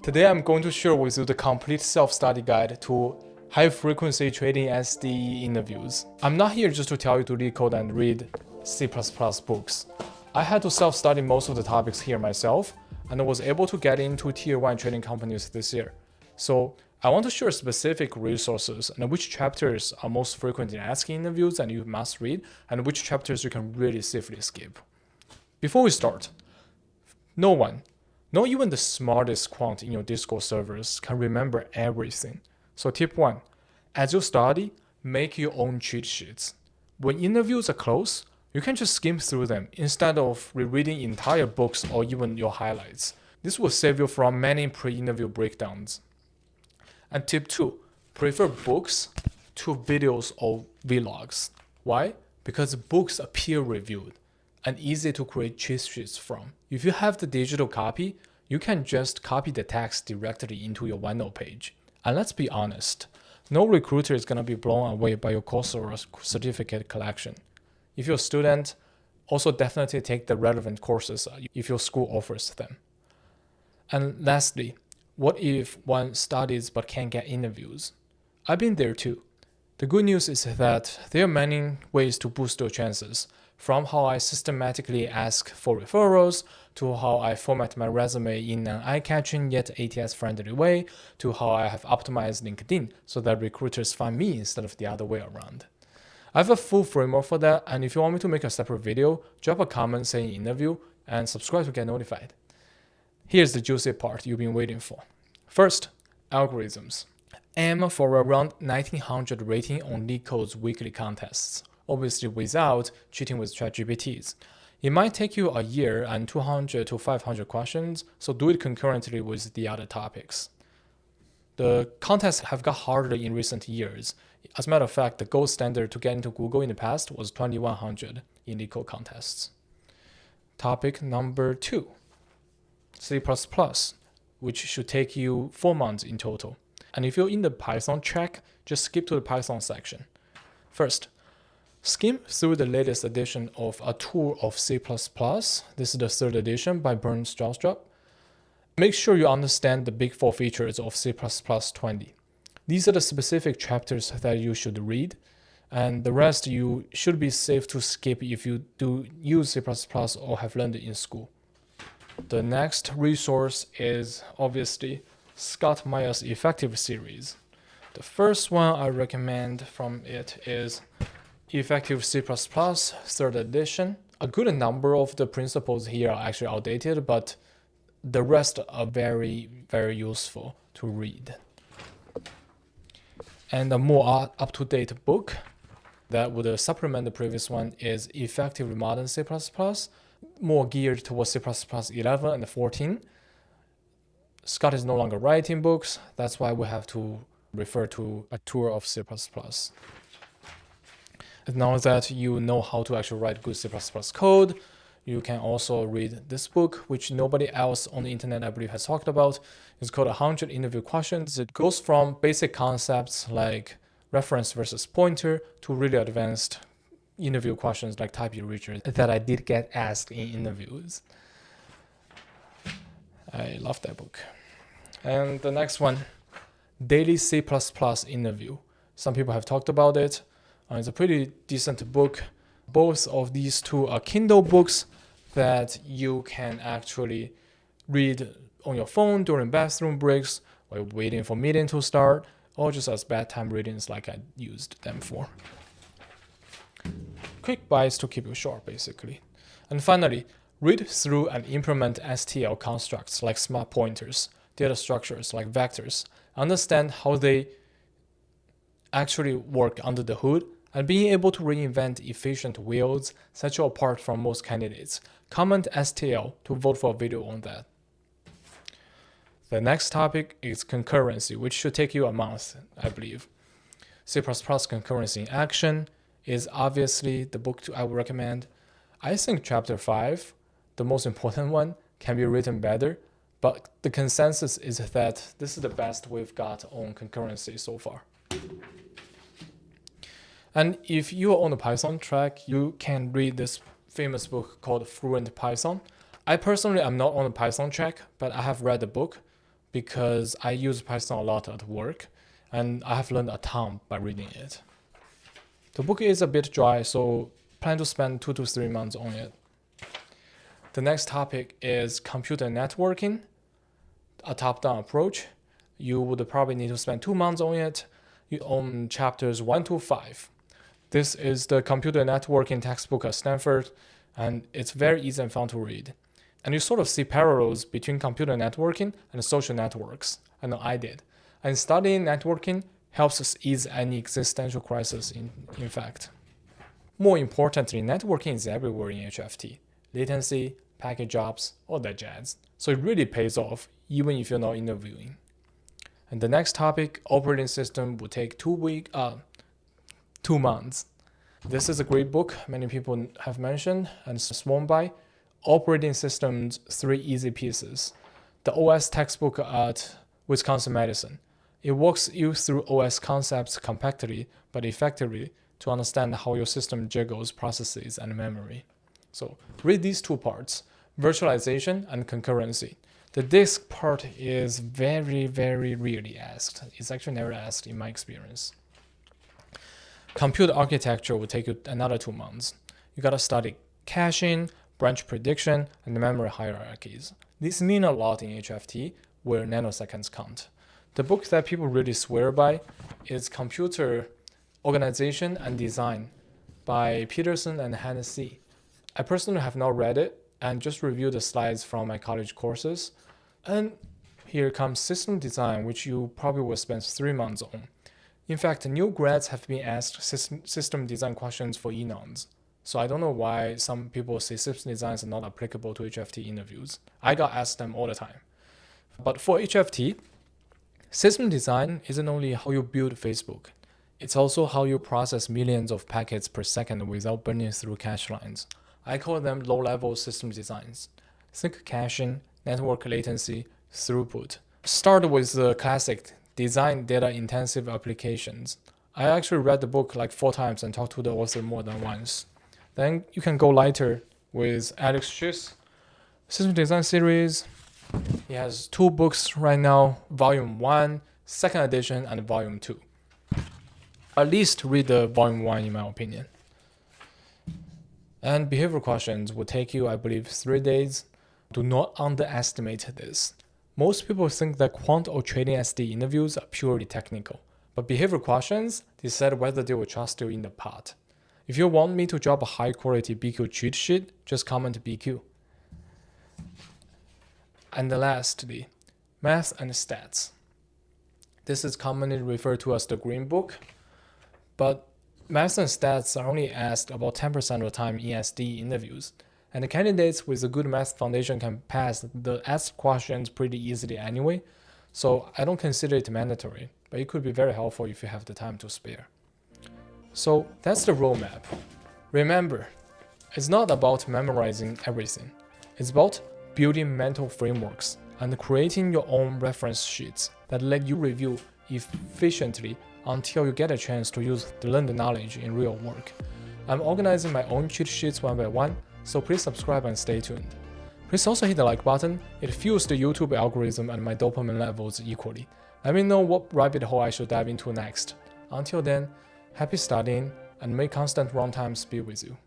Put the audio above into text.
Today I'm going to share with you the complete self-study guide to high-frequency trading SDE interviews. I'm not here just to tell you to read code and read C++ books. I had to self-study most of the topics here myself, and I was able to get into Tier 1 trading companies this year. So I want to share specific resources and which chapters are most frequent in asking interviews and you must read, and which chapters you can really safely skip. Before we start, no one, not even the smartest quant in your Discord servers, can remember everything. So tip 1, as you study, make your own cheat sheets. When interviews are close, you can just skim through them instead of rereading entire books or even your highlights. This will save you from many pre-interview breakdowns. And tip 2, prefer books to videos or vlogs. Why? Because books are peer-reviewed and easy to create cheat sheets from. If you have the digital copy, you can just copy the text directly into your OneNote page. And let's be honest, no recruiter is going to be blown away by your course or certificate collection. If you're a student, also definitely take the relevant courses if your school offers them. And lastly, what if one studies but can't get interviews? I've been there too. The good news is that there are many ways to boost your chances, from how I systematically ask for referrals, to how I format my resume in an eye-catching yet ATS-friendly way, to how I have optimized LinkedIn so that recruiters find me instead of the other way around. I have a full framework for that, and if you want me to make a separate video, drop a comment saying interview and subscribe to get notified. Here's the juicy part you've been waiting for. First, algorithms. Aim for around 1900 rating on LeetCode's weekly contests, obviously without cheating with ChatGPTs. It might take you a year and 200 to 500 questions, so do it concurrently with the other topics. The contests have got harder in recent years. As a matter of fact, the gold standard to get into Google in the past was 2100 in LeetCode contests. Topic number 2, C++, which should take you 4 months in total. And if you're in the Python track, just skip to the Python section. First, skim through the latest edition of A Tour of C++. This is the 3rd edition by Bernd Strausstrup. Make sure you understand the big 4 features of C++ 20. These are the specific chapters that you should read, and the rest you should be safe to skip if you do use C++ or have learned it in school. The next resource is obviously Scott Meyer's Effective series. The first one I recommend from it is Effective C++, 3rd edition. A good number of the principles here are actually outdated, but the rest are very, very useful to read. And a more up-to-date book that would supplement the previous one is Effective Modern C++, more geared towards C++ 11 and 14. Scott is no longer writing books, that's why we have to refer to A Tour of C++. And now that you know how to actually write good C++ code, you can also read this book, which nobody else on the internet, I believe, has talked about. It's called 100 Interview Questions. It goes from basic concepts like reference versus pointer to really advanced interview questions like type erasure that I did get asked in interviews. I love that book. And the next one, Daily C++ Interview. Some people have talked about it. It's a pretty decent book. Both of these two are Kindle books that you can actually read on your phone during bathroom breaks while waiting for meeting to start, or just as bedtime readings like I used them for. Quick bites to keep you short, basically. And finally, read through and implement STL constructs like smart pointers, data structures like vectors, understand how they actually work under the hood, and being able to reinvent efficient wheels set you apart from most candidates. Comment STL to vote for a video on that. The next topic is concurrency, which should take you a month, I believe. C++ Concurrency in Action is obviously the book I would recommend. I think chapter 5, the most important one, can be written better, but the consensus is that this is the best we've got on concurrency so far. And if you are on the Python track, you can read this famous book called Fluent Python. I personally am not on the Python track, but I have read the book. because I use Python a lot at work, and I have learned a ton by reading it. The book is a bit dry, so plan to spend 2 to 3 months on it. The next topic is computer networking, a top-down approach. You would probably need to spend 2 months on it. You own chapters 1 to 5. This is the computer networking textbook at Stanford, and it's very easy and fun to read. And you sort of see parallels between computer networking and social networks. I know I did. And studying networking helps us ease any existential crisis, in fact. More importantly, networking is everywhere in HFT. Latency, packet jobs, all that jazz. So it really pays off, even if you're not interviewing. And the next topic, operating system, will take 2 months. This is a great book many people have mentioned and sworn by. Operating Systems, 3 Easy Pieces. The OS textbook at Wisconsin Madison. It walks you through OS concepts compactly but effectively to understand how your system juggles processes and memory. So read these 2 parts, virtualization and concurrency. The disk part is very, very rarely asked. It's actually never asked in my experience. Computer architecture will take you another 2 months. You gotta study caching, branch prediction, and memory hierarchies. These mean a lot in HFT, where nanoseconds count. The book that people really swear by is Computer Organization and Design by Peterson and Hennessy. I personally have not read it and just reviewed the slides from my college courses. And here comes system design, which you probably will spend 3 months on. In fact, new grads have been asked system design questions for enons. So I don't know why some people say system designs are not applicable to HFT interviews. I got asked them all the time. But for HFT, system design isn't only how you build Facebook. It's also how you process millions of packets per second without burning through cache lines. I call them low-level system designs. Think caching, network latency, throughput. Start with the classic design data-intensive applications. I actually read the book like 4 times and talked to the author more than once. Then you can go lighter with Alex Schiss System Design Series. He has 2 books right now, Volume 1, second edition, and Volume 2. At least read the Volume 1 in my opinion. And behavioral questions will take you, I believe, 3 days. Do not underestimate this. Most people think that quant or trading SD interviews are purely technical, but behavioral questions decide whether they will trust you in the pot. If you want me to drop a high quality BQ cheat sheet, just comment BQ. And lastly, math and stats. This is commonly referred to as the green book, but math and stats are only asked about 10% of the time in SD interviews, and the candidates with a good math foundation can pass the asked questions pretty easily anyway, so I don't consider it mandatory, but it could be very helpful if you have the time to spare. So that's the roadmap. Remember, it's not about memorizing everything. It's about building mental frameworks and creating your own reference sheets that let you review efficiently until you get a chance to use the learned knowledge in real work. I'm organizing my own cheat sheets one by one, so please subscribe and stay tuned. Please also hit the like button. It fuels the YouTube algorithm and my dopamine levels equally. Let me know what rabbit hole I should dive into next. Until then, happy studying, and may constant runtimes be with you.